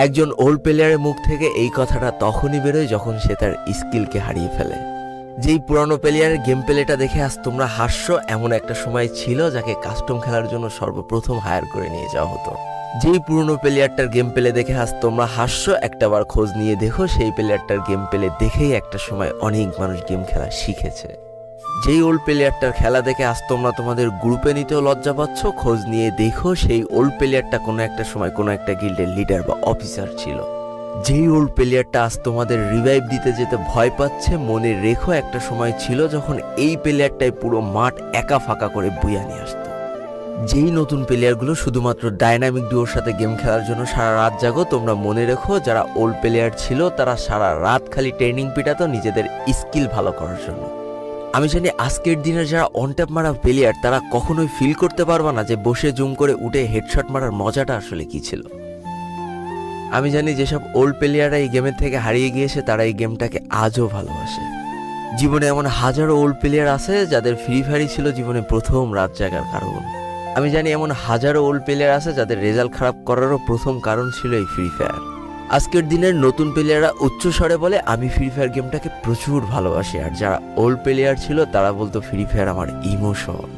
একজন ওল্ড প্লেয়ারের মুখ থেকে এই কথাটা তখনই বেরোয় যখন সে তার স্কিলকে হারিয়ে ফেলে। যেই পুরানো প্লেয়ারের গেম প্লেটা দেখে আজ তোমরা হাসছো, এমন একটা সময় ছিল যাকে কাস্টম খেলার জন্য সর্বপ্রথম হায়ার করে নিয়ে যাওয়া হতো। যেই পুরনো প্লেয়ারটার গেম প্লে দেখে আজ তোমরা হাসছো, একটাবার খোঁজ নিয়ে দেখো সেই প্লেয়ারটার গেম প্লে দেখেই একটা সময় অনেক মানুষ গেম খেলা শিখেছে। যেই ওল্ড প্লেয়ারটার খেলা দেখে আজ তোমরা তোমাদের গ্রুপে নিতেও লজ্জা পাচ্ছ, খোঁজ নিয়ে দেখো সেই ওল্ড প্লেয়ারটা কোনো একটা সময় কোনো একটা গিল্ডের লিডার বা অফিসার ছিল। যেই ওল্ড প্লেয়ারটা আজ তোমাদের রিভাইভ দিতে যেতে ভয় পাচ্ছে, মনে রেখো একটা সময় ছিল যখন এই প্লেয়ারটাই পুরো মাঠ একা ফাঁকা করে বুইয়া নিয়ে আসতো। যেই নতুন প্লেয়ারগুলো শুধুমাত্র ডাইনামিক ডুয়োর সাথে গেম খেলার জন্য সারা রাত জাগো, তোমরা মনে রেখো যারা ওল্ড প্লেয়ার ছিল তারা সারা রাত খালি ট্রেনিং পিটাতো নিজেদের স্কিল ভালো করার জন্য। আমি জানি আজকের দিনের যারা অন ট্যাপ মারা প্লেয়ার তারা কখনোই ফিল করতে পারবে না যে বসে জুম করে উঠে হেডশট মারার মজাটা আসলে কি ছিল। আমি জানি যেসব ওল্ড প্লেয়াররা এই গেমের থেকে হারিয়ে গিয়েছে তারা এই গেমটাকে আজও ভালোবাসে। জীবনে এমন হাজারো ওল্ড প্লেয়ার আছে যাদের ফ্রি ফায়ারই ছিল জীবনে প্রথম রাত জাগার কারণ। আমি জানি এমন হাজারো ওল্ড প্লেয়ার আছে যাদের রেজাল্ট খারাপ করারও প্রথম কারণ ছিল এই ফ্রি ফায়ার। আজকের দিনের নতুন প্লেয়াররা উচ্চস্বরে বলে আমি ফ্রি ফায়ার গেমটাকে প্রচুর ভালোবাসি, আর যারা ওল্ড প্লেয়ার ছিল তারা বলতো ফ্রি ফায়ার আমার ইমোশন।